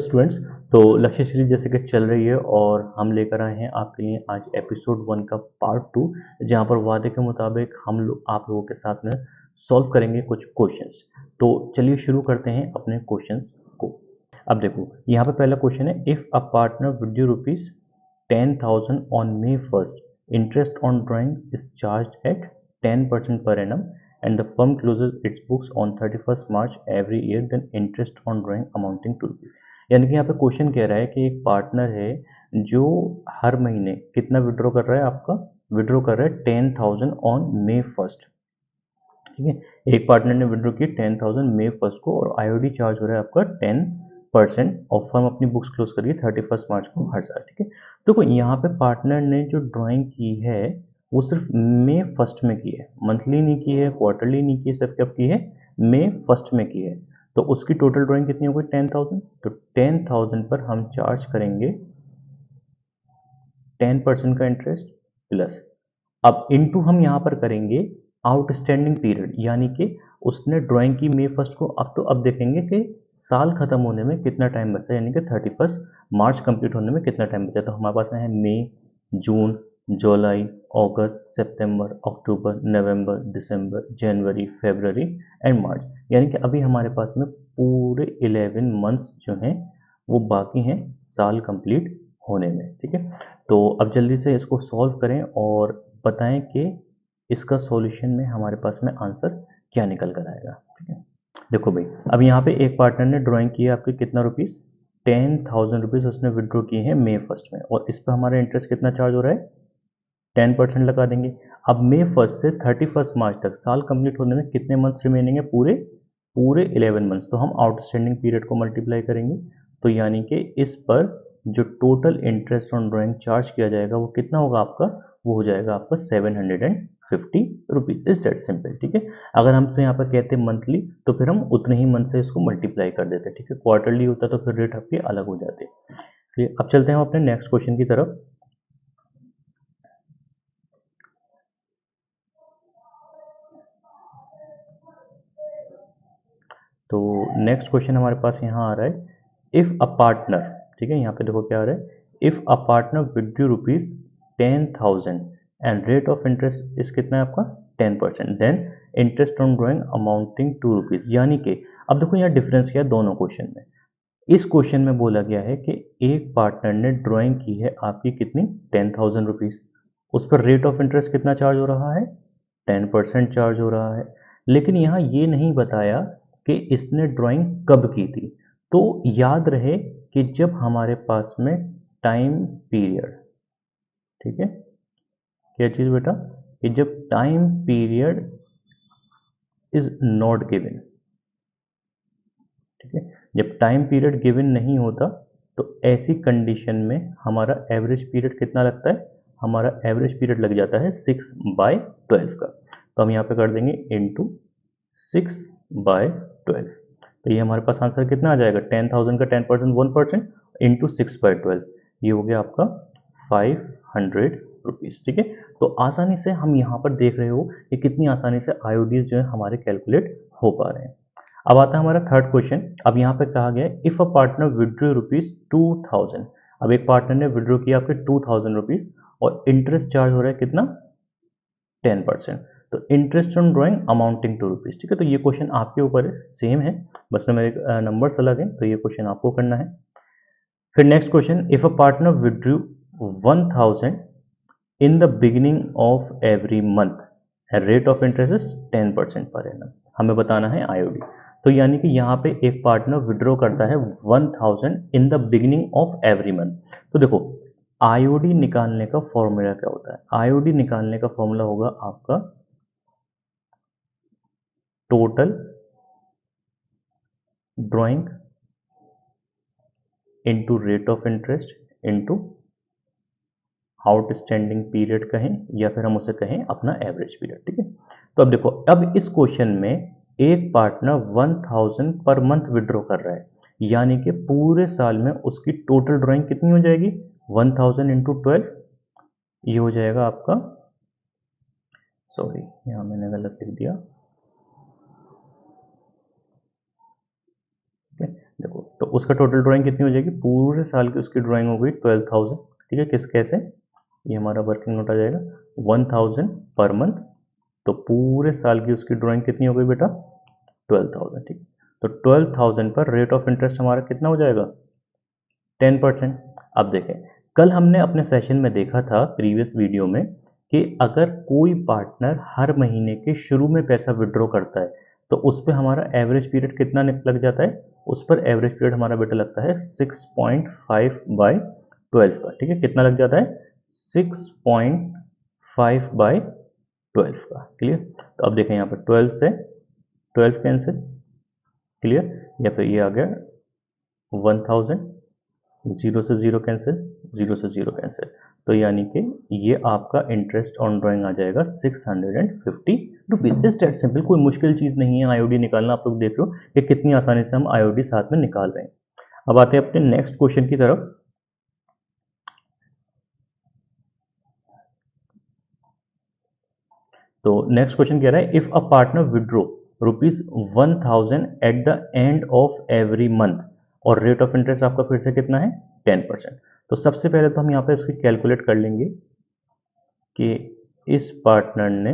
Students, तो लक्ष्य series जैसे कि चल रही है और हम लेकर आए हैं आपके लिए आज एपिसोड 1 का पार्ट 2, जहां पर वादे के मुताबिक हम लोग आप लोगों के साथ में सॉल्व करेंगे कुछ क्वेश्चंस। तो चलिए शुरू करते हैं अपने क्वेश्चंस को। अब देखो यहाँ पे पहला क्वेश्चन है, if a partner with you rupees 10,000 on May 1st, interest on drawing is charged at 10% per annum and the firm closes its books on 31st March every year, then interest on drawing amounting to rupees। यानी कि यहाँ पे question कह रहा है कि एक partner है जो हर महीने कितना विड्रॉ कर रहा है, आपका विड्रॉ कर रहा है 10,000 ऑन May 1st। ठीक है, एक पार्टनर ने विड्रॉ की 10,000 May 1st को और आईओडी चार्ज हो रहा है आपका 10% और फर्म अपनी बुक्स क्लोज करिए 31 मार्च को हर साल। ठीक है, देखो यहाँ पे पार्टनर ने जो ड्राइंग की है वो सिर्फ May 1st में की है, मंथली नहीं की है, क्वार्टरली नहीं की है, सिर्फ कब की है, May 1st में की है। तो उसकी टोटल ड्राइंग कितनी हो गई 10,000, तो 10,000 पर हम चार्ज करेंगे 10% का इंटरेस्ट प्लस, अब इनटू हम यहाँ पर करेंगे आउटस्टैंडिंग पीरियड, यानी कि उसने ड्राइंग की May 1st को, अब देखेंगे कि साल खत्म होने में कितना टाइम बचा, यानी कि 31 मार्च कंप्लीट होने में कितना टाइम बचा। तो हमारे पास है मई, जून, जुलाई, अगस्त, सितंबर, अक्टूबर, नवंबर, दिसंबर, जनवरी, फरवरी एंड मार्च, यानी कि अभी हमारे पास में पूरे 11 मंथ्स जो हैं वो बाकी हैं साल कंप्लीट होने में। ठीक है, तो अब जल्दी से इसको सॉल्व करें और बताएं कि इसका सॉल्यूशन में हमारे पास में आंसर क्या निकल कर आएगा। ठीक है, देखो भाई, अब यहाँ पे एक पार्टनर ने ड्राइंग की है आपके कितना रुपीस, 10,000 रुपीज उसने विड्रॉ किए हैं May 1st में, और इस पर हमारा इंटरेस्ट कितना चार्ज हो रहा है, 10% लगा देंगे। अब May 1st से 31 मार्च तक साल कंप्लीट होने में कितने मंथ्स रिमेनिंग है, पूरे पूरे 11 मंथ्स। तो हम आउटस्टैंडिंग पीरियड को मल्टीप्लाई करेंगे, तो यानी कि इस पर जो total interest on drawing charge किया जाएगा वो कितना होगा आपका, वो हो जाएगा आपका 750 रुपीज। Is that simple. ठीक है, अगर हमसे यहाँ पर कहते हैं मंथली तो फिर हम उतने ही मंथ से इसको मल्टीप्लाई कर देते। ठीक है, क्वार्टरली होता तो फिर रेट आपके अलग हो जाते। ठीक है, अब चलते हैं हम अपने नेक्स्ट क्वेश्चन की तरफ। तो नेक्स्ट क्वेश्चन हमारे पास यहाँ आ रहा है, इफ अ पार्टनर, ठीक है यहाँ पे देखो क्या आ रहा है, if a partner withdrew rupees 10,000 and rate of interest इस कितना है आपका 10%, then interest on drawing amounting to rupees. यानी कि अब देखो यहाँ डिफरेंस क्या है दोनों क्वेश्चन में। इस क्वेश्चन में बोला गया है कि एक पार्टनर ने ड्राइंग की है आपकी कितनी 10,000 रुपीज, उस पर रेट ऑफ इंटरेस्ट कितना चार्ज हो रहा है, 10% चार्ज हो रहा है। लेकिन यहाँ ये नहीं बताया कि इसने ड्राइंग कब की थी। तो याद रहे कि जब हमारे पास में टाइम पीरियड, ठीक है, क्या चीज बेटा, कि जब time period is not given, ठीक है, जब टाइम पीरियड गिवन नहीं होता तो ऐसी कंडीशन में हमारा एवरेज पीरियड कितना लगता है, हमारा एवरेज पीरियड लग जाता है 6/12 का। तो हम यहाँ पे कर देंगे इंटू 6/12, तो ये हमारे पास आंसर कितना आ जाएगा, 10,000 का 10% 1% इंटू 6/12, ये हो गया आपका 500 रुपीज़। ठीक है, तो आसानी से हम यहाँ पर देख रहे हो कि कितनी आसानी से आईओडीज जो है हमारे कैलकुलेट हो पा रहे हैं। अब आता है हमारा थर्ड क्वेश्चन। अब यहाँ पे कहा गया है, if a partner withdrew rupees 2,000, अब एक पार्टनर ने विड्रॉ किया आपके 2,000 रुपीज और इंटरेस्ट चार्ज हो रहा है कितना 10%, तो interest on drawing amounting to rupees. ठीक है, तो ये क्वेश्चन आपके ऊपर है, सेम है, बस ना मेरे नंबर्स अलग हैं, तो ये क्वेश्चन आपको करना है। फिर next question, if a partner withdrew 1,000 in the beginning of every month, rate of interest is 10% per annum, हमें बताना है आईओडी। तो यानी कि यहाँ पे एक पार्टनर विड्रॉ करता है 1,000 इन the beginning of every month. तो देखो आईओडी निकालने का फॉर्मूला क्या होता है, आईओडी निकालने का फॉर्मूला होगा आपका total drawing into rate of interest into outstanding period कहें या फिर हम उसे कहें अपना एवरेज पीरियड। ठीक है, तो अब देखो, अब इस क्वेश्चन में एक पार्टनर 1,000 पर मंथ विड्रॉ कर रहा है, यानी कि पूरे साल में उसकी टोटल ड्राइंग कितनी हो जाएगी 1,000 इंटू 12, ये हो जाएगा आपका, सॉरी यहां मैंने गलत लिख दिया, देखो, तो उसका टोटल ड्राइंग कितनी हो जाएगी, पूरे साल की उसकी ड्राइंग हो गई 12,000। ठीक है, किस कैसे, ये हमारा वर्किंग नोट आ जाएगा 1,000 पर मंथ। तो पूरे साल की उसकी ड्राइंग कितनी हो गई बेटा, 12,000। ठीक, तो 12,000 पर रेट ऑफ इंटरेस्ट हमारा कितना हो जाएगा, 10%। अब देखें, कल हमने अपने सेशन में देखा था प्रीवियस वीडियो में कि अगर कोई पार्टनर हर महीने के शुरू में पैसा विड्रॉ करता है तो उस पर हमारा एवरेज पीरियड कितना लग जाता है, उस पर एवरेज पीरियड हमारा बेटा लगता है 6.5/12 का। ठीक है, कितना लग जाता है, 6.5/12 का। क्लियर, तो अब देखें यहाँ पर 12 से 12 कैंसिल, क्लियर, या फिर ये आ गया 1,000, 0 से 0 कैंसिल, 0 से 0 कैंसिल, तो यानी कि ये आपका इंटरेस्ट ऑन ड्राइंग आ जाएगा 650 रुपीज। इस डेट सिंपल, कोई मुश्किल चीज़ नहीं है आईओडी निकालना। आप लोग देख रहे हो कि कितनी आसानी से हम आईओडी साथ में निकाल रहे हैं। अब आते हैं अपने नेक्स्ट क्वेश्चन की तरफ। तो नेक्स्ट क्वेश्चन कह रहा है, if a partner withdraw ₹1,000 eight the end of every month और रेट ऑफ इंटरेस्ट आपका फिर से कितना है, 10%। तो सबसे पहले तो हम यहाँ पे इसकी कैलकुलेट कर लेंगे कि इस पार्टनर ने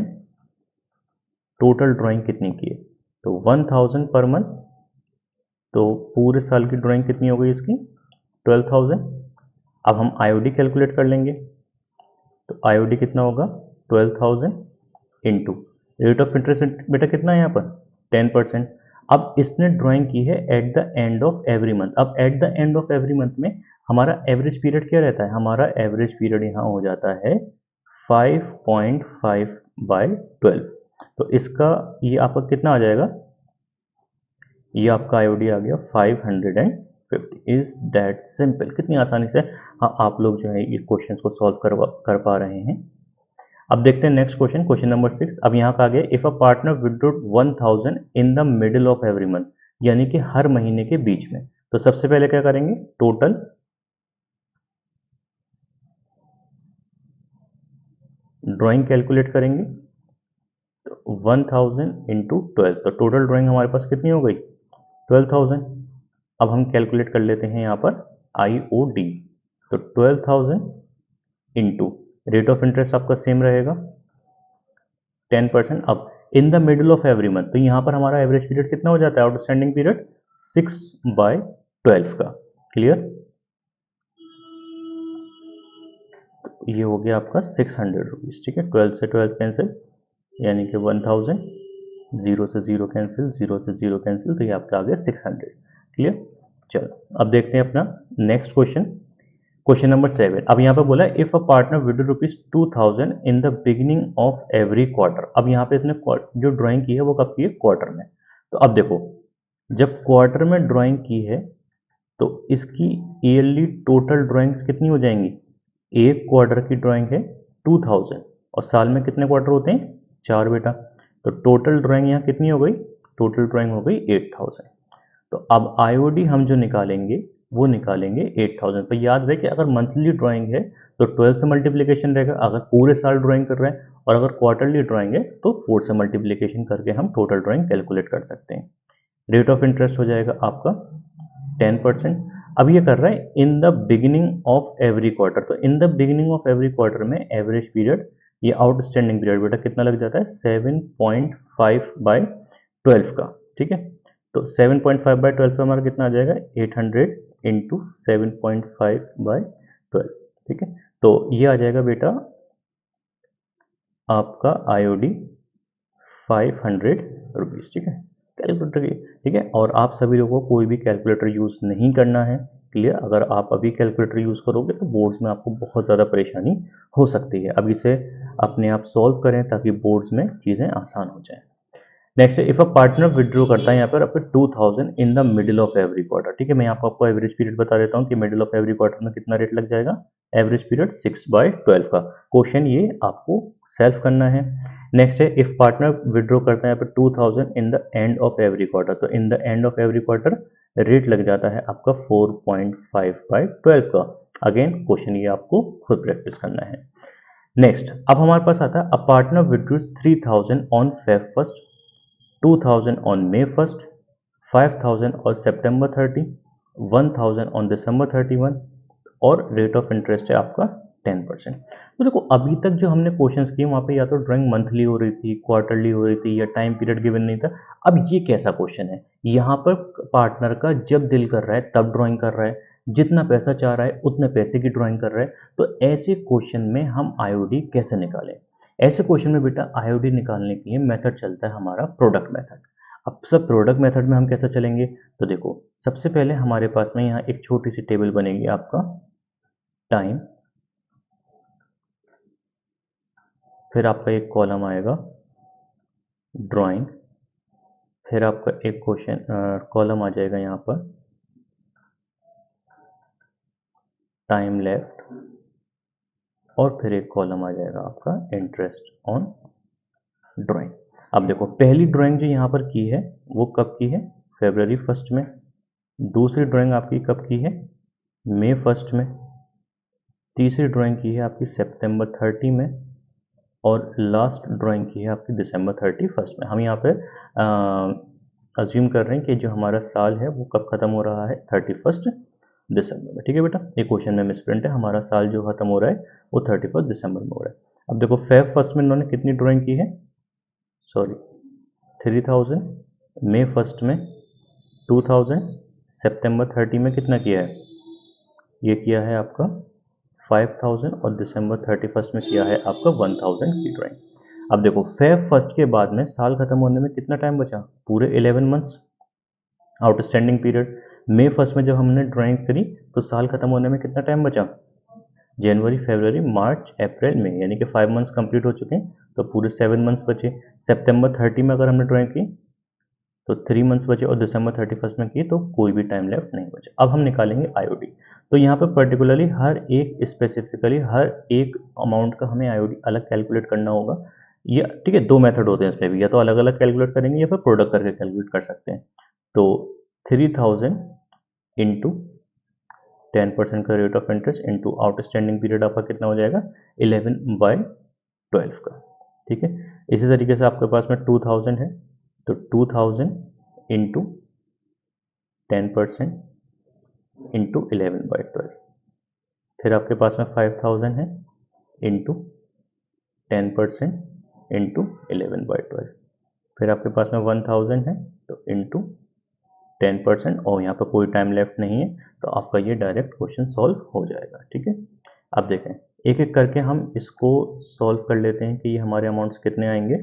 टोटल ड्राइंग कितनी की है। तो 1,000 पर मंथ, तो पूरे साल की ड्राइंग कितनी हो गई इसकी, 12,000। अब हम आईओडी कैलकुलेट कर लेंगे, तो आईओडी कितना होगा, 12,000 इंटू रेट ऑफ इंटरेस्ट बेटा कितना है यहाँ पर, 10%। अब इसने ड्राइंग की है at the end of every month. अब at the end of every month में हमारा एवरेज पीरियड क्या रहता है, हमारा एवरेज पीरियड यहाँ हो जाता है 5.5/12। तो इसका ये आपका कितना आ जाएगा, ये आपका आईओडी आ गया 550। इज दैट सिंपल, कितनी आसानी से हाँ आप लोग जो है ये क्वेश्चंस को सॉल्व कर पा रहे हैं। अब देखते हैं नेक्स्ट क्वेश्चन, क्वेश्चन नंबर 6। अब यहाँ का आ गया, if a partner withdrawn 1,000 in the middle of every month, यानी कि हर महीने के बीच में। तो सबसे पहले क्या करेंगे, टोटल ड्राइंग कैलकुलेट करेंगे। तो 1,000 इंटू 12, तो टोटल ड्राइंग हमारे पास कितनी हो गई, 12,000। अब हम कैलकुलेट कर लेते हैं यहाँ पर आईओडी। तो 12,000 इंटू रेट ऑफ इंटरेस्ट आपका सेम रहेगा 10%। अब in the middle of every month, तो यहाँ पर हमारा एवरेज पीरियड कितना हो जाता है, आउटस्टैंडिंग पीरियड 6/12 का। क्लियर, तो ये हो गया आपका 600 रुपीज। ठीक है, 12 से 12 कैंसिल, यानी कि 1,000, 0 से 0 कैंसिल, 0 से 0 कैंसिल, तो ये आपका आ गया 600। क्लियर, चलो अब देखते हैं अपना नेक्स्ट क्वेश्चन, क्वेश्चन नंबर 7। अब यहाँ पे बोला है, if a partner withdraw ₹2,000 in the beginning of every quarter. अब यहाँ पे इसने जो ड्राइंग की है वो कब की है, क्वार्टर में। तो अब देखो, जब क्वार्टर में ड्राइंग की है तो इसकी ईयरली टोटल ड्राइंग्स कितनी हो जाएंगी, एक क्वार्टर की ड्राइंग है 2,000 और साल में कितने क्वार्टर होते हैं, 4 बेटा। तो टोटल ड्राइंग यहाँ कितनी हो गई, टोटल ड्राइंग हो गई 8,000। तो अब आईओडी हम जो निकालेंगे वो निकालेंगे 8,000 पर। याद रहे कि अगर मंथली ड्राइंग है तो 12 से मल्टीप्लिकेशन रहेगा, अगर पूरे साल ड्राइंग कर रहे हैं, और अगर क्वार्टरली ड्राइंग है तो 4 से मल्टीप्लिकेशन करके हम टोटल ड्राइंग कैलकुलेट कर सकते हैं। रेट ऑफ इंटरेस्ट हो जाएगा आपका 10%। अब ये कर रहा है in the beginning of every quarter, तो in the beginning of every quarter में एवरेज पीरियड, ये आउटस्टैंडिंग पीरियड बेटा कितना लग जाता है, 7.5/12 का। ठीक है, तो 7.5/12 पे हमारा कितना आ जाएगा, 800 इंटू 7.5/12। ठीक है, तो ये आ जाएगा बेटा आपका आईओडी 500 रुपीज़। ठीक है, कैलकुलेटर की। ठीक है, और आप सभी लोगों को कोई भी कैलकुलेटर यूज़ नहीं करना है। क्लियर, अगर आप अभी कैलकुलेटर यूज़ करोगे तो बोर्ड्स में आपको बहुत ज़्यादा परेशानी हो सकती है। अब इसे अपने आप सॉल्व करें ताकि बोर्ड्स में चीज़ें आसान हो जाएं। नेक्स्ट है, इफ अ पार्टनर विड्रॉ करता है यहाँ पर आपके 2,000 in the middle of every quarter. ठीक है, मैं यहाँ पर आपको एवरेज पीरियड बता देता हूँ कि मिडिल ऑफ एवरी क्वार्टर में कितना रेट लग जाएगा, एवरेज पीरियड 6/12 का। क्वेश्चन ये आपको सेल्फ करना है। नेक्स्ट है, इफ पार्टनर विड्रॉ करता है यहाँ पर 2,000 in the end of every quarter, तो in the end of every quarter rate लग जाता है आपका 4.5/12 का। अगेन क्वेश्चन ये आपको खुद प्रैक्टिस करना है। नेक्स्ट, अब हमारे पास आता है, a partner withdraws 3,000 on Feb 1st, 2,000 on May 1st, 5000 और सितंबर 30, 1000 ऑन दिसंबर 31 और रेट ऑफ इंटरेस्ट है आपका 10%। तो देखो अभी तक जो हमने क्वेश्चंस किए वहाँ पे या तो ड्राइंग मंथली हो रही थी, क्वार्टरली हो रही थी या टाइम पीरियड गिवन नहीं था। अब ये कैसा क्वेश्चन है, यहाँ पर पार्टनर का जब दिल कर रहा है तब ड्राइंग कर रहा है, जितना पैसा चाह रहा है उतने पैसे की ड्राइंग कर रहा है। तो ऐसे क्वेश्चन में हम आईओडी कैसे निकालें? ऐसे क्वेश्चन में बेटा आईओडी निकालने के लिए मेथड चलता है हमारा प्रोडक्ट मेथड। अब सब प्रोडक्ट मेथड में हम कैसे चलेंगे? तो देखो सबसे पहले हमारे पास में यहाँ एक छोटी सी टेबल बनेगी आपका टाइम, फिर आपका एक कॉलम आएगा ड्राइंग, फिर आपका एक क्वेश्चन कॉलम आ जाएगा यहाँ पर टाइम लेफ्ट, और फिर एक कॉलम आ जाएगा आपका इंटरेस्ट ऑन ड्राइंग। अब देखो पहली ड्राइंग जो यहाँ पर की है वो कब की है? February 1 में। दूसरी ड्राइंग आपकी कब की है? May 1 में। तीसरी ड्राइंग की है आपकी September 30 में, और लास्ट ड्राइंग की है आपकी December 31 में। हम यहाँ पे अज्यूम कर रहे हैं कि जो हमारा साल है वो कब खत्म हो रहा है? 31 दिसंबर में। ठीक है बेटा, ये क्वेश्चन में मिसप्रिंट है, हमारा साल जो खत्म हो रहा है वो 31 दिसंबर में हो रहा है। अब देखो Feb 1 में इन्होंने कितनी ड्राइंग की है? सॉरी 3000, May 1 में 2000, September 30 में कितना किया है? ये किया है आपका 5000, और December 31 में किया है आपका 1000 की ड्राइंग। अब देखो Feb 1 के बाद में साल खत्म होने में कितना टाइम बचा? पूरे 11 मंथ्स आउटस्टैंडिंग पीरियड। May 1 में जब हमने ड्राइंग करी तो साल खत्म होने में कितना टाइम बचा? जनवरी, फरवरी, मार्च, अप्रैल, मई, यानी कि 5 मंथ्स कंप्लीट हो चुके हैं, तो पूरे 7 मंथ्स बचे। सितंबर 30 में अगर हमने ड्राइंग की तो 3 मंथ्स बचे, और दिसंबर 31 में की तो कोई भी टाइम लेफ्ट नहीं बचा। अब हम निकालेंगे आईओडी। तो यहाँ पर पर्टिकुलरली हर एक स्पेसिफिकली हर एक अमाउंट का हमें आईओडी अलग कैलकुलेट करना होगा। ये ठीक है, दो मेथड होते हैं इसमें भी, या तो अलग अलग कैलकुलेट करेंगे या फिर प्रोडक्ट करके कैलकुलेट कर सकते हैं। तो 3000 इंटू 10% का rate of interest into outstanding period आपका कितना हो जाएगा? 11/12 का। ठीक है, इसी तरीके से आपके पास में 2000 है, तो 2000 इंटू 10% इंटू 11/12। फिर आपके पास में 5000 है इंटू 10% इंटू 11/12। फिर आपके पास में 1000 है तो इंटू 10%, और यहाँ पर कोई टाइम लेफ्ट नहीं है, तो आपका ये डायरेक्ट क्वेश्चन सॉल्व हो जाएगा। ठीक है, अब देखें एक एक करके हम इसको सॉल्व कर लेते हैं कि ये हमारे अमाउंट्स कितने आएंगे।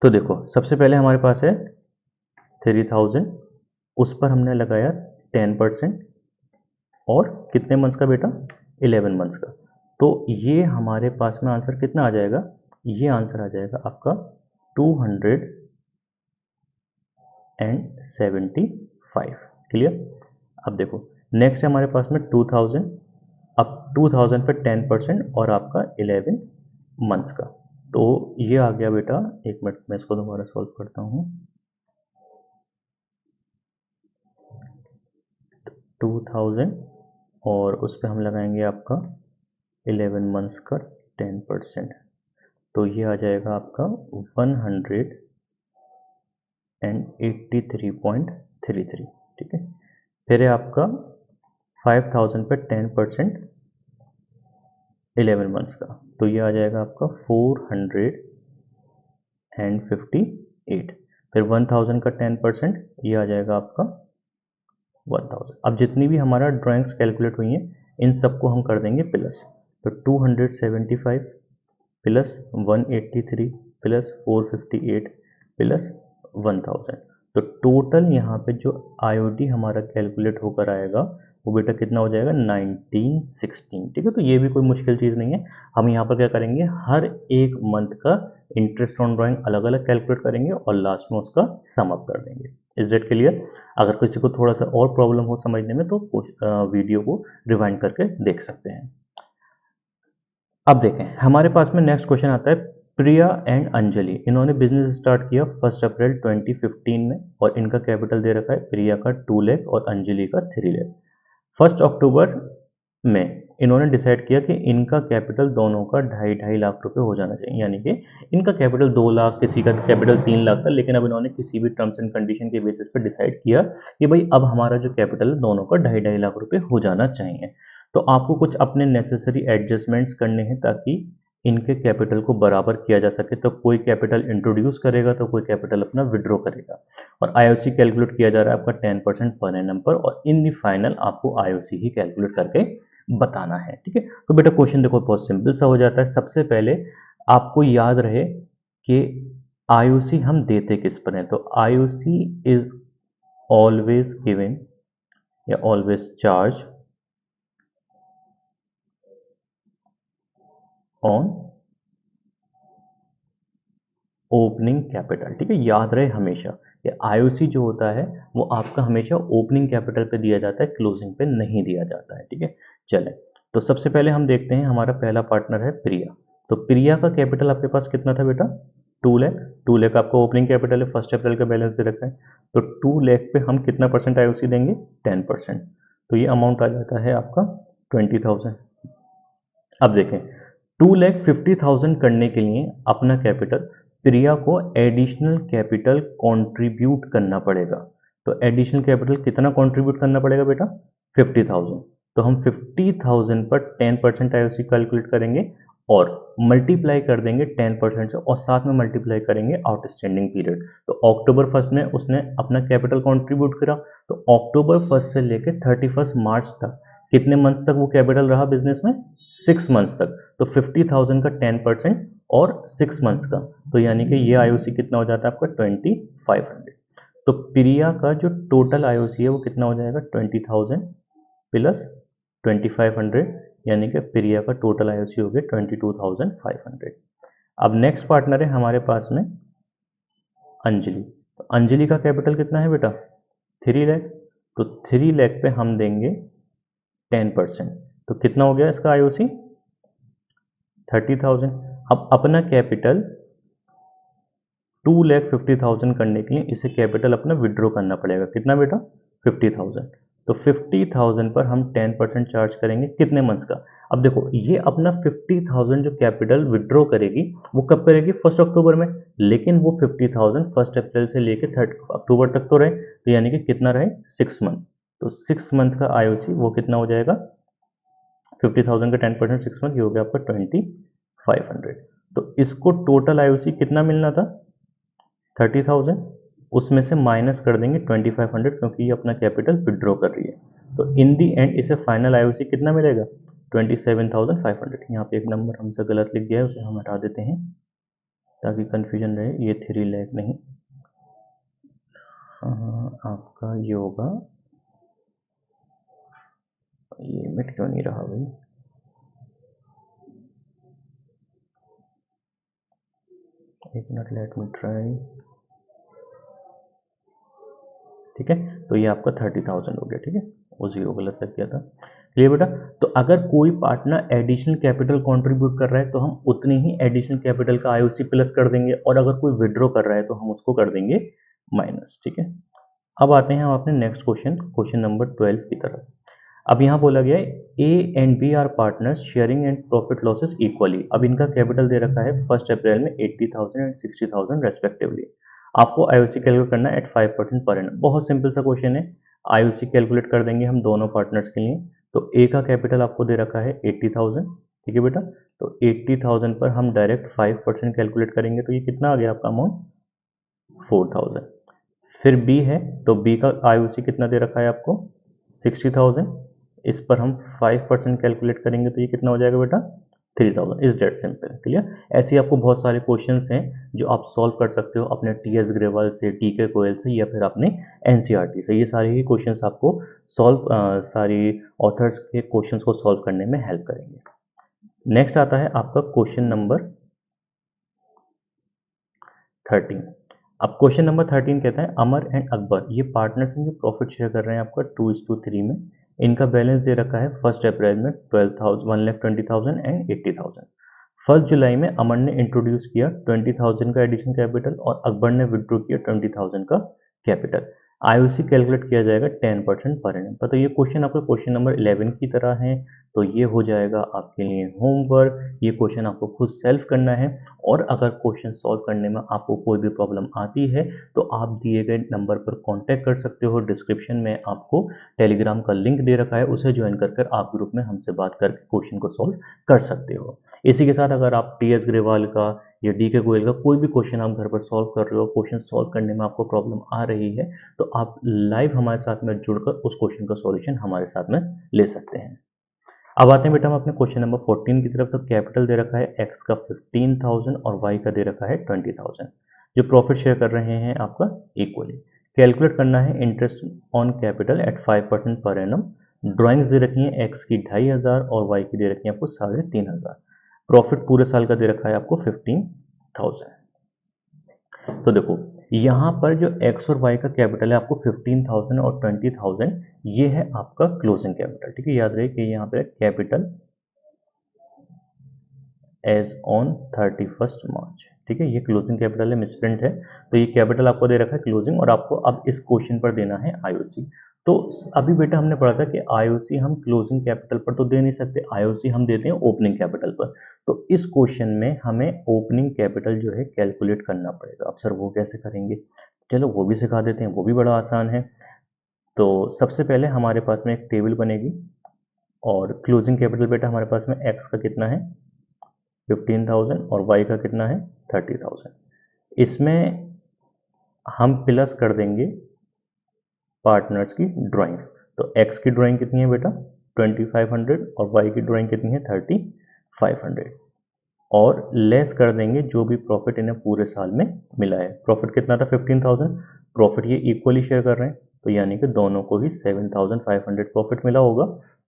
तो देखो सबसे पहले हमारे पास है 3000, उस पर हमने लगाया 10%, और कितने मंथ्स का बेटा? 11 मंथ्स का। तो ये हमारे पास में आंसर कितना आ जाएगा? ये आंसर आ जाएगा आपका 275। क्लियर? अब देखो नेक्स्ट है हमारे पास में 2000, अब 2000 पे 10% और आपका 11 मंथ्स का। तो ये आ गया बेटा, एक मिनट मैं इसको दोबारा सॉल्व करता हूँ। 2000 और उस पर हम लगाएंगे आपका 11 मंथ्स का 10%, तो ये आ जाएगा आपका 183.33। ठीक है, फिर है आपका 5000 पे 10% 11 मंथ्स का, तो ये आ जाएगा आपका 458। फिर 1000 का 10%, ये आ जाएगा आपका 1000। अब जितनी भी हमारा ड्राइंग्स कैलकुलेट हुई हैं इन सबको हम कर देंगे प्लस, तो 275 प्लस 183 प्लस 458 प्लस 1000, तो टोटल यहाँ पे जो आईओडी हमारा कैलकुलेट होकर आएगा वो बेटा कितना हो जाएगा? 1916। ठीक है, तो ये भी कोई मुश्किल चीज़ नहीं है। हम यहाँ पर क्या करेंगे, हर एक मंथ का इंटरेस्ट ऑन ड्राइंग अलग अलग कैलकुलेट करेंगे और लास्ट में उसका सम अप कर देंगे। Is that clear? अगर किसी को थोड़ा सा और प्रॉब्लम हो समझने में तो वीडियो को रिवाइंड करके देख सकते हैं। अब देखें हमारे पास में नेक्स्ट क्वेश्चन आता है, प्रिया एंड अंजलि, इन्होंने बिजनेस स्टार्ट किया 1 अप्रैल 2015 में, और इनका कैपिटल दे रखा है प्रिया का 2 लाख और अंजलि का 3 लाख। 1 अक्टूबर में इन्होंने डिसाइड किया कि इनका कैपिटल दोनों का 2.5 लाख रुपए हो जाना चाहिए, यानी कि इनका कैपिटल 2 लाख, किसी का कैपिटल 3 लाख था, लेकिन अब इन्होंने किसी भी टर्म्स एंड कंडीशन के बेसिस पर डिसाइड किया कि भाई अब हमारा जो कैपिटल है दोनों का 2.5 लाख रुपए हो जाना चाहिए। तो आपको कुछ अपने नेसेसरी एडजस्टमेंट्स करने हैं ताकि इनके कैपिटल को बराबर किया जा सके। तो कोई कैपिटल इंट्रोड्यूस करेगा तो कोई कैपिटल अपना विड्रॉ करेगा, और आईओसी कैलकुलेट किया जा रहा है आपका 10% पर एनम पर, और इन दी फाइनल आपको आईओसी ही कैलकुलेट करके बताना है। ठीक है, तो बेटा क्वेश्चन देखो बहुत सिंपल सा हो जाता है। सबसे पहले आपको याद रहे कि आईओसी हम देते किस पर हैं। तो आईओसी इज ऑलवेज गिवन या always charge on opening capital. ठीक है, याद रहे हमेशा कि आईओसी जो होता है वो आपका हमेशा ओपनिंग कैपिटल पे दिया जाता है, क्लोजिंग पे नहीं दिया जाता है। ठीक है, चले तो सबसे पहले हम देखते हैं, हमारा पहला पार्टनर है प्रिया। तो प्रिया का कैपिटल आपके पास कितना था बेटा? 2 लाख। 2 लाख आपका ओपनिंग कैपिटल है, 1 अप्रैल का बैलेंस दे रखा है। तो 2 लाख पे हम कितना परसेंट आईओसी देंगे? 10%। तो ये अमाउंट आ जाता है आपका 20,000। अब देखें, 2,50,000 करने के लिए अपना कैपिटल प्रिया को एडिशनल कैपिटल कंट्रीब्यूट करना पड़ेगा। तो एडिशनल कैपिटल कितना कंट्रीब्यूट करना पड़ेगा बेटा? 50,000। तो हम 50,000 पर 10% आईओसी कैलकुलेट करेंगे और मल्टीप्लाई कर देंगे 10% से, और साथ में मल्टीप्लाई करेंगे आउटस्टैंडिंग पीरियड। तो अक्टूबर 1 में उसने अपना कैपिटल कंट्रीब्यूट करा, तो अक्टूबर 1 से लेकर 31 मार्च तक कितने मंथ्स तक वो कैपिटल रहा बिजनेस में? 6 मंथ्स तक। तो 50,000 का 10% और 6 मंथ्स का, तो यानी कि ये आईओसी कितना हो जाता है आपका? 2500। तो प्रिया का जो टोटल आईओसी है वो कितना हो जाएगा? 20,000 प्लस 2500, यानी कि प्रिया का टोटल आईओसी हो गया 22,500। अब नेक्स्ट पार्टनर है हमारे पास में अंजलि। तो अंजलि का कैपिटल कितना है बेटा? 3 लाख। तो 3 लाख पे हम देंगे 10%। तो कितना हो गया इसका आईओसी? 30,000। अब अपना कैपिटल 2,50,000 करने के लिए इसे कैपिटल अपना विड्रॉ करना पड़ेगा। कितना बेटा? 50,000। तो 50,000 पर हम 10% चार्ज करेंगे कितने मंथ्स का? अब देखो, ये अपना 50,000 जो कैपिटल विड्रॉ करेगी वो कब करेगी? 1 अक्टूबर में, लेकिन वो 50,000 1 अप्रैल से लेकर 3 अक्टूबर तक तो रहे, तो यानी कि कितना रहे? 6 मंथ। तो 6 मंथ का आईओसी वो कितना हो जाएगा? 50,000 का 10% 6 मंथ, ये हो गया आपका 2500। तो इसको टोटल आईओसी कितना मिलना था? 30,000। उसमें से माइनस कर देंगे 2500, क्योंकि ये अपना कैपिटल विड्रॉ कर रही है। तो इन दी एंड इसे फाइनल आईओसी कितना मिलेगा? 27,500। यहाँ पे एक नंबर हमसे गलत लिख गया है, उसे हम हटा देते हैं ताकि कंफ्यूजन रहे। ये 3 लाख नहीं, आपका ये होगा, ये मिट क्यों नहीं रहा भाई? एक मिनट, लेट मी ट्राई। ठीक है, तो ये आपका 30,000 हो गया। ठीक है, वो जीरो गलत लग गया था। क्लियर बेटा? तो अगर कोई पार्टनर एडिशनल कैपिटल कंट्रीब्यूट कर रहा है तो हम उतनी ही एडिशनल कैपिटल का आईओसी प्लस कर देंगे, और अगर कोई विड्रॉ कर रहा है तो हम उसको कर देंगे माइनस। ठीक है, अब आते हैं हम अपने नेक्स्ट क्वेश्चन, क्वेश्चन नंबर 12 की तरफ। अब यहाँ बोला गया है A and B are partners sharing and profit losses equally. अब इनका कैपिटल दे रखा है 1 अप्रैल में 80,000 एंड 60,000 रेस्पेक्टिवली। आपको आईओसी कैलकुलेट करना है एट 5% पर एनम। बहुत सिंपल सा क्वेश्चन है। आईओसी कैलकुलेट कर देंगे हम दोनों पार्टनर्स के लिए। तो ए का कैपिटल आपको दे रखा है 80,000। ठीक है बेटा, तो 80,000 पर हम डायरेक्ट 5% कैलकुलेट करेंगे, तो ये कितना आ गया आपका अमाउंट? 4,000। फिर बी है, तो बी का आईओसी कितना दे रखा है आपको? 60,000। इस पर हम 5% कैलकुलेट करेंगे, तो ये कितना हो जाएगा बेटा? 3,000। Is that simple. क्लियर? ऐसे ही आपको बहुत सारे क्वेश्चंस हैं जो आप सॉल्व कर सकते हो अपने टीएस ग्रेवाल से, टीके कोयल से, या फिर अपने एनसीईआरटी से। ये सारे ही क्वेश्चंस आपको सॉल्व, सारी ऑथर्स के क्वेश्चंस को सॉल्व करने में हेल्प करेंगे। नेक्स्ट आता है आपका क्वेश्चन नंबर 13। अब क्वेश्चन नंबर 13 कहता है अमर एंड अकबर ये पार्टनर्स हैं जो प्रॉफिट शेयर कर रहे हैं आपका 2:3 में। इनका बैलेंस दे रखा है 1 अप्रैल में 1,20,000 एंड 80,000। 1 जुलाई में अमर ने इंट्रोड्यूस किया 20,000 का एडिशनल कैपिटल और अकबर ने विड्रॉ किया 20,000 का कैपिटल। आईओसी कैलकुलेट किया जाएगा 10% पर एनम पर। तो ये क्वेश्चन आपका क्वेश्चन नंबर 11 की तरह है, तो ये हो जाएगा आपके लिए होमवर्क। ये क्वेश्चन आपको खुद सेल्फ करना है, और अगर क्वेश्चन सॉल्व करने में आपको कोई भी प्रॉब्लम आती है तो आप दिए गए नंबर पर कांटेक्ट कर सकते हो। डिस्क्रिप्शन में आपको टेलीग्राम का लिंक दे रखा है, उसे ज्वाइन कर कर आप ग्रुप में हमसे बात करके क्वेश्चन को सॉल्व कर सकते हो। इसी के साथ अगर आप टीएस ग्रेवाल का या डी के गोयल का कोई भी क्वेश्चन आप घर पर सॉल्व कर रहे हो, क्वेश्चन सॉल्व करने में आपको प्रॉब्लम आ रही है, तो आप लाइव हमारे साथ में जुड़कर उस क्वेश्चन का सॉल्यूशन हमारे साथ में ले सकते हैं। अब आते हैं बेटा हम अपने क्वेश्चन नंबर 14 की तरफ। तो कैपिटल दे रखा है एक्स का 15,000 और वाई का दे रखा है 20,000, जो प्रॉफिट शेयर कर रहे हैं आपका इक्वली। कैलकुलेट करना है interest on capital eight 5% per annum. Drawings दे रखी हैं एक्स की 2,500 और वाई की दे रखी है आपको 3,500। प्रॉफिट पूरे साल का दे रखा है आपको 15,000। तो देखो यहाँ पर जो एक्स और वाई का कैपिटल है आपको 15,000 और 20,000, ये है आपका क्लोजिंग कैपिटल। ठीक है, याद रहे कि यहाँ पे कैपिटल एज ऑन 31 मार्च। ठीक है, ये क्लोजिंग कैपिटल है, मिसप्रिंट है। तो ये कैपिटल आपको दे रखा है क्लोजिंग, और आपको अब इस क्वेश्चन पर देना है आईओसी। तो अभी बेटा हमने पढ़ा था कि आईओसी हम क्लोजिंग कैपिटल पर तो दे नहीं सकते, आईओसी हम देते हैं ओपनिंग कैपिटल पर। तो इस क्वेश्चन में हमें ओपनिंग कैपिटल जो है कैलकुलेट करना पड़ेगा। अब सर वो कैसे करेंगे? चलो वो भी सिखा देते हैं, वो भी बड़ा आसान है। तो सबसे पहले हमारे पास में एक टेबल बनेगी, और क्लोजिंग कैपिटल बेटा हमारे पास में एक्स का कितना है 15,000 और वाई का कितना है 30,000। इसमें हम प्लस कर देंगे पार्टनर्स की ड्राइंग्स। तो एक्स की ड्राइंग कितनी है बेटा 2500 और वाई की ड्राइंग कितनी है 3500, और लेस कर देंगे जो भी प्रॉफिट इन्हें पूरे साल में मिला है। प्रॉफिट कितना था 15,000, प्रॉफिट ये इक्वली शेयर कर रहे हैं, तो यानी कि दोनों को ही 7,500 प्रॉफिट मिला होगा,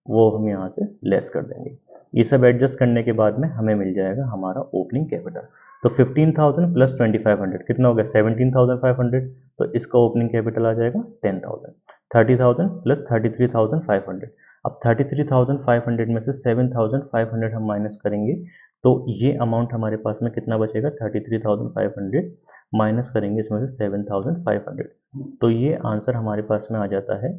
वो हम यहाँ से लेस कर देंगे। ये सब एडजस्ट करने के बाद में हमें मिल जाएगा हमारा ओपनिंग कैपिटल। तो 15,000 प्लस 2500 कितना हो गया 17,500, तो इसका ओपनिंग कैपिटल आ जाएगा 10,000। 30,000 प्लस 33,500, अब 33,500 में से 7,500 हम माइनस करेंगे, तो ये अमाउंट हमारे पास में कितना बचेगा 33,500 माइनस करेंगे इसमें से 7,500, तो ये आंसर हमारे पास में आ जाता है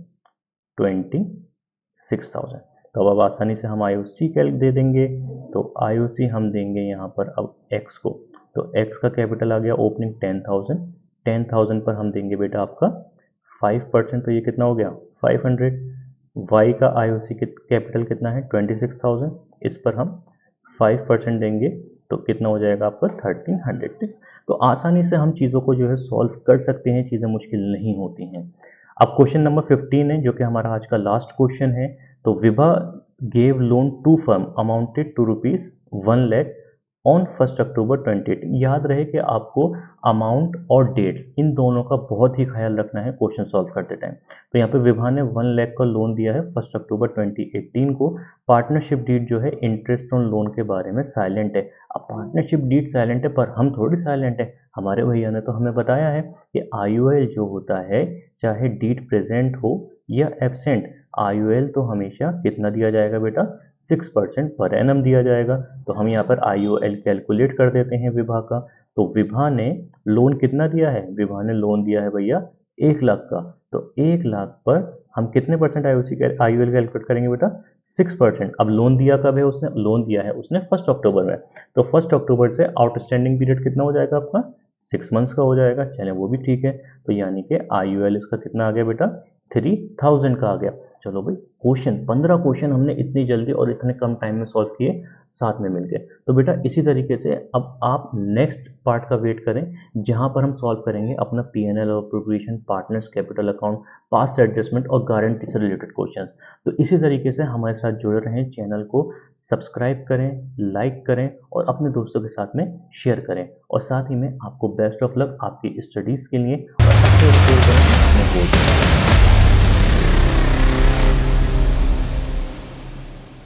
26,000। तो अब आसानी से हम आईओसी कैल्क दे देंगे। तो आईओसी हम देंगे यहाँ पर अब एक्स को, तो एक्स का कैपिटल आ गया ओपनिंग 10,000। 10,000 पर हम देंगे बेटा आपका 5%, तो ये कितना हो गया 500। वाई का आईओसी कैपिटल कितना है 26,000, इस पर हम 5% देंगे, तो कितना हो जाएगा आपका 1,300। तो आसानी से हम चीज़ों को जो है सॉल्व कर सकते हैं, चीज़ें मुश्किल नहीं होती हैं। अब क्वेश्चन नंबर 15 है, जो कि हमारा आज का लास्ट क्वेश्चन है। तो Vibha gave loan to firm amounted to ₹1 lakh on 1 October 2018। याद रहे कि आपको अमाउंट और डेट्स इन दोनों का बहुत ही ख्याल रखना है क्वेश्चन सॉल्व करते टाइम। तो यहाँ पे विभा ने 1 लाख का लोन दिया है 1 अक्टूबर 2018 को। पार्टनरशिप डीड जो है इंटरेस्ट ऑन लोन के बारे में साइलेंट है। अब पार्टनरशिप डीड साइलेंट है, पर हम थोड़ी साइलेंट है, हमारे भैया ने तो हमें बताया है कि आईओएल जो होता है, चाहे डीड प्रेजेंट हो या एब्सेंट, आईओएल तो हमेशा कितना दिया जाएगा बेटा 6% पर एनम दिया जाएगा। तो हम यहाँ पर आईओएल कैलकुलेट कर देते हैं विभा का। तो विभा ने लोन कितना दिया है, विभा ने लोन दिया है भैया 1 लाख का। तो 1 लाख पर हम कितने परसेंट आईओएल कैलकुलेट करेंगे बेटा 6%। अब लोन दिया कब है उसने, लोन दिया है उसने 1 अक्टूबर में, तो 1 अक्टूबर से आउटस्टैंडिंग पीरियड कितना हो जाएगा आपका 6 मंथ्स का हो जाएगा। चले वो भी ठीक है, तो यानी कि आईओएल इसका कितना आ गया बेटा 3,000 का आ गया। चलो भाई, क्वेश्चन 15 क्वेश्चन हमने इतनी जल्दी और इतने कम टाइम में सॉल्व किए, साथ में मिलके। तो बेटा इसी तरीके से अब आप नेक्स्ट पार्ट का वेट करें, जहां पर हम सॉल्व करेंगे अपना पीएनएल और appropriation, partners capital account, past adjustment और गारंटी से रिलेटेड क्वेश्चन। तो इसी तरीके से हमारे साथ जुड़े रहें, चैनल को सब्सक्राइब करें, लाइक करें और अपने दोस्तों के साथ में शेयर करें। और साथ ही में आपको बेस्ट ऑफ लक आपकी स्टडीज़ के लिए, और अच्छे स्कोर करें अपने गोल्स।